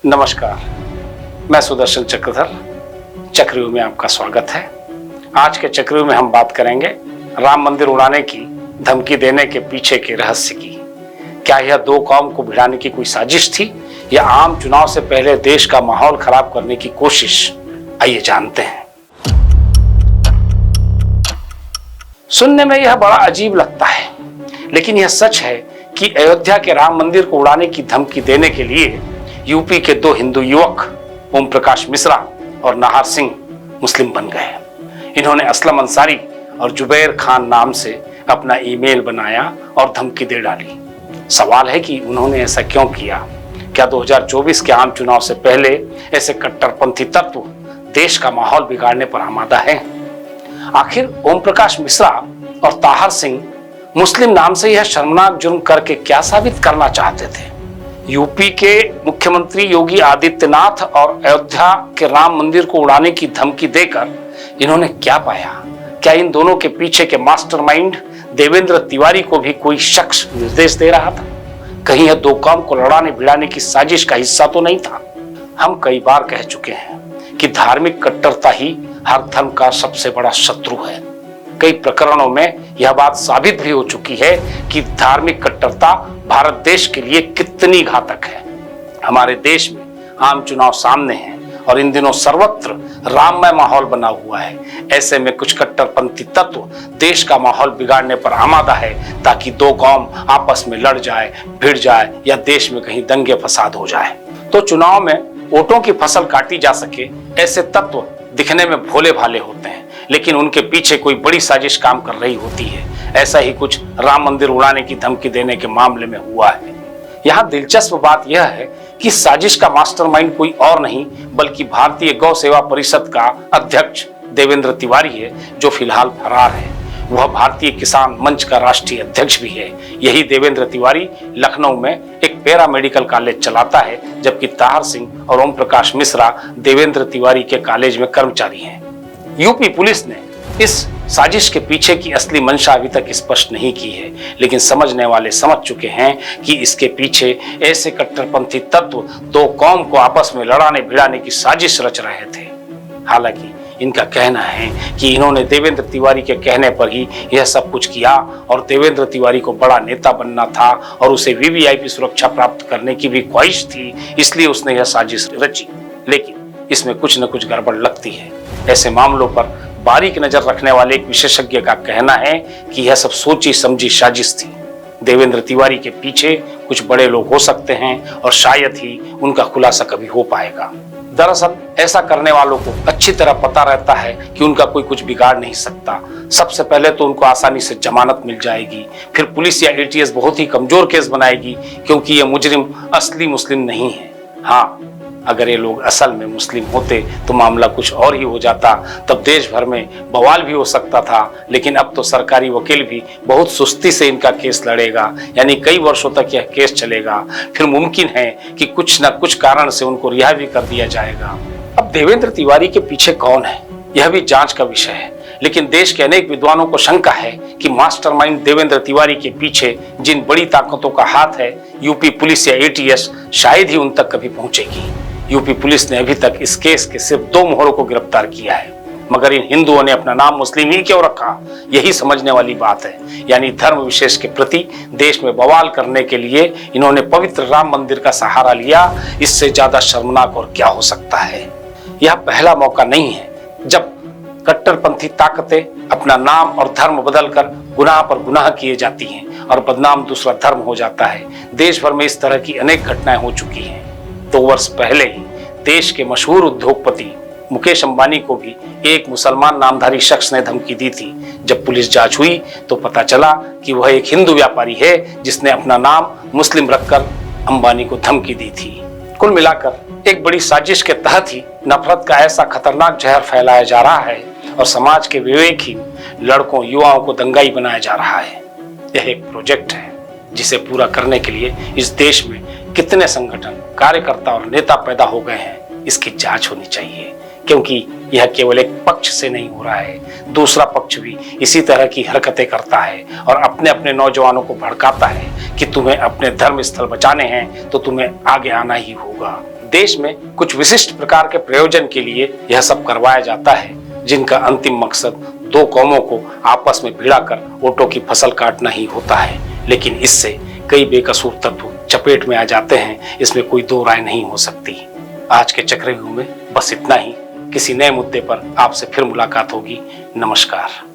नमस्कार, मैं सुदर्शन चक्रधर। चक्रव्यूह में आपका स्वागत है। आज के चक्रव्यूह में हम बात करेंगे राम मंदिर उड़ाने की धमकी देने के पीछे के रहस्य की। क्या यह दो कौम को भिड़ाने की कोई साजिश थी या आम चुनाव से पहले देश का माहौल खराब करने की कोशिश? आइए जानते हैं। सुनने में यह बड़ा अजीब लगता है, लेकिन यह सच है कि अयोध्या के राम मंदिर को उड़ाने की धमकी देने के लिए यूपी के दो हिंदू युवक ओम प्रकाश मिश्रा और नाहर सिंह मुस्लिम बन गए। इन्होंने असलम अंसारी और जुबैर खान नाम से अपना ईमेल बनाया और धमकी दे डाली। सवाल है कि उन्होंने ऐसा क्यों किया? क्या 2024 के आम चुनाव से पहले ऐसे कट्टरपंथी तत्व देश का माहौल बिगाड़ने पर आमादा है? आखिर ओम प्रकाश मिश्रा और ताहर सिंह मुस्लिम नाम से यह शर्मनाक जुर्म करके क्या साबित करना चाहते थे? यूपी के मुख्यमंत्री योगी आदित्यनाथ और अयोध्या के राम मंदिर को उड़ाने की धमकी देकर इन्होंने क्या पाया? क्या इन दोनों के पीछे के मास्टरमाइंड देवेंद्र तिवारी को भी कोई शख्स निर्देश दे रहा था? कहीं यह दो कौम को लड़ाने भिड़ाने की साजिश का हिस्सा तो नहीं था? हम कई बार कह चुके हैं कि धार्मिक कट्टरता ही हर धर्म का सबसे बड़ा शत्रु है। कई प्रकरणों में यह बात साबित भी हो चुकी है कि धार्मिक कट्टरता भारत देश के लिए कितनी घातक है। हमारे देश में आम चुनाव सामने हैं और इन दिनों सर्वत्र राममय माहौल बना हुआ है। ऐसे में कुछ कट्टरपंथी तत्व देश का माहौल बिगाड़ने पर आमादा है ताकि दो कौम आपस में लड़ जाए, भिड़ जाए या देश में कहीं दंगे फसाद हो जाए। तो चुनाव में वोटों की फसल काटी जा सके, ऐसे तत्व दिखने में भोले भाले होते हैं, लेकिन उनके पीछे कोई बड़ी साजिश काम कर रही होती है। ऐसा ही कुछ राम मंदिर उड़ाने की धमकी देने के मामले में हुआ है। यहाँ दिलचस्प बात यह है कि साजिश का मास्टरमाइंड कोई और नहीं बल्कि भारतीय गौ सेवा परिषद का अध्यक्ष देवेंद्र तिवारी है, जो फिलहाल फरार है। वह भारतीय किसान मंच का राष्ट्रीय अध्यक्ष भी है। यही देवेंद्र तिवारी लखनऊ में एक पैरा मेडिकल कॉलेज चलाता है, जबकि ताहर सिंह और ओम प्रकाश मिश्रा देवेंद्र तिवारी के कॉलेज में कर्मचारी हैं। यूपी पुलिस ने इस साजिश के पीछे की असली मंशा अभी तक स्पष्ट नहीं की है, लेकिन समझने वाले समझ चुके हैं कि इसके पीछे ऐसे कट्टरपंथी तत्व दो कौम को आपस में लड़ाने भिड़ाने की साजिश रच रहे थे। हालांकि इनका कहना है कि इन्होंने देवेंद्र तिवारी के कहने पर ही यह सब कुछ किया और देवेंद्र तिवारी को बड़ा नेता बनना था और उसे वीवीआईपी सुरक्षा प्राप्त करने की भी ख्वाहिश थी, इसलिए उसने यह साजिश रची। लेकिन इसमें कुछ न कुछ गड़बड़ लगती है। ऐसे मामलों पर बारीक नजर रखने वाले एक विशेषज्ञ का कहना है कि यह सब सोची समझी साजिश थी। देवेंद्र तिवारी के पीछे कुछ बड़े लोग हो सकते हैं और शायद ही उनका खुलासा कभी हो पाएगा। दरअसल ऐसा करने वालों को अच्छी तरह पता रहता है कि उनका कोई कुछ बिगाड़ नहीं सकता। सबसे पहले तो उनको आसानी से जमानत मिल जाएगी, फिर पुलिस या एटीएस बहुत ही कमजोर केस बनाएगी क्योंकि ये मुजरिम असली मुस्लिम नहीं है। हाँ, अगर ये लोग असल में मुस्लिम होते तो मामला कुछ और ही हो जाता, तब देश भर में बवाल भी हो सकता था। लेकिन अब तो सरकारी वकील भी बहुत सुस्ती से इनका केस लड़ेगा, यानी कई वर्षों तक यह केस चलेगा। फिर मुमकिन है कि कुछ न कुछ कारण से उनको रिहा भी कर दिया जाएगा। अब देवेंद्र तिवारी के पीछे कौन है, यह भी जांच का विषय है। लेकिन देश के अनेक विद्वानों को शंका है कि मास्टरमाइंड देवेंद्र तिवारी के पीछे जिन बड़ी ताकतों का हाथ है, यूपी पुलिस या एटीएस शायद ही उन तक कभी पहुंचेगी। यूपी पुलिस ने अभी तक इस केस के सिर्फ 2 मोहरों को गिरफ्तार किया है, मगर इन हिंदुओं ने अपना नाम मुस्लिम ही क्यों रखा, यही समझने वाली बात है। यानी धर्म विशेष के प्रति देश में बवाल करने के लिए इन्होंने पवित्र राम मंदिर का सहारा लिया। इससे ज्यादा शर्मनाक और क्या हो सकता है? यह पहला मौका नहीं है जब कट्टरपंथी ताकतें अपना नाम और धर्म बदलकर गुनाह पर गुनाह किए जाती हैं और बदनाम दूसरा धर्म हो जाता है। देश भर में इस तरह की अनेक घटनाएं हो चुकी हैं। 2 वर्ष पहले ही देश के मशहूर उद्योगपति मुकेश अंबानी को भी एक मुसलमान नामधारी शख्स ने धमकी दी थी। जब पुलिस जांच हुई तो पता चला कि वह एक हिंदू व्यापारी है जिसने अपना नाम मुस्लिम रखकर अंबानी को धमकी दी थी। कुल मिलाकर एक बड़ी साजिश के तहत ही नफरत का ऐसा खतरनाक जहर फैलाया जा रहा है और समाज के विवेकहीन लड़कों युवाओं को दंगाई बनाया जा रहा है। यह एक प्रोजेक्ट है जिसे पूरा करने के लिए इस देश में कितने संगठन, कार्यकर्ता और नेता पैदा हो गए हैं, इसकी जांच होनी चाहिए। क्योंकि यह केवल एक पक्ष से नहीं हो रहा है, दूसरा पक्ष भी इसी तरह की हरकतें करता है और अपने अपने नौजवानों को भड़काता है कि तुम्हें अपने धर्म स्थल बचाने हैं तो तुम्हें आगे आना ही होगा। देश में कुछ विशिष्ट प्रकार के प्रयोजन के लिए यह सब करवाया जाता है, जिनका अंतिम मकसद दो कौमों को आपस में भिड़ाकर वोटों की फसल काटना ही होता है। लेकिन इससे कई बेकसूर तत्व चपेट में आ जाते हैं, इसमें कोई दो राय नहीं हो सकती। आज के चक्रव्यूह में बस इतना ही। किसी नए मुद्दे पर आपसे फिर मुलाकात होगी। नमस्कार।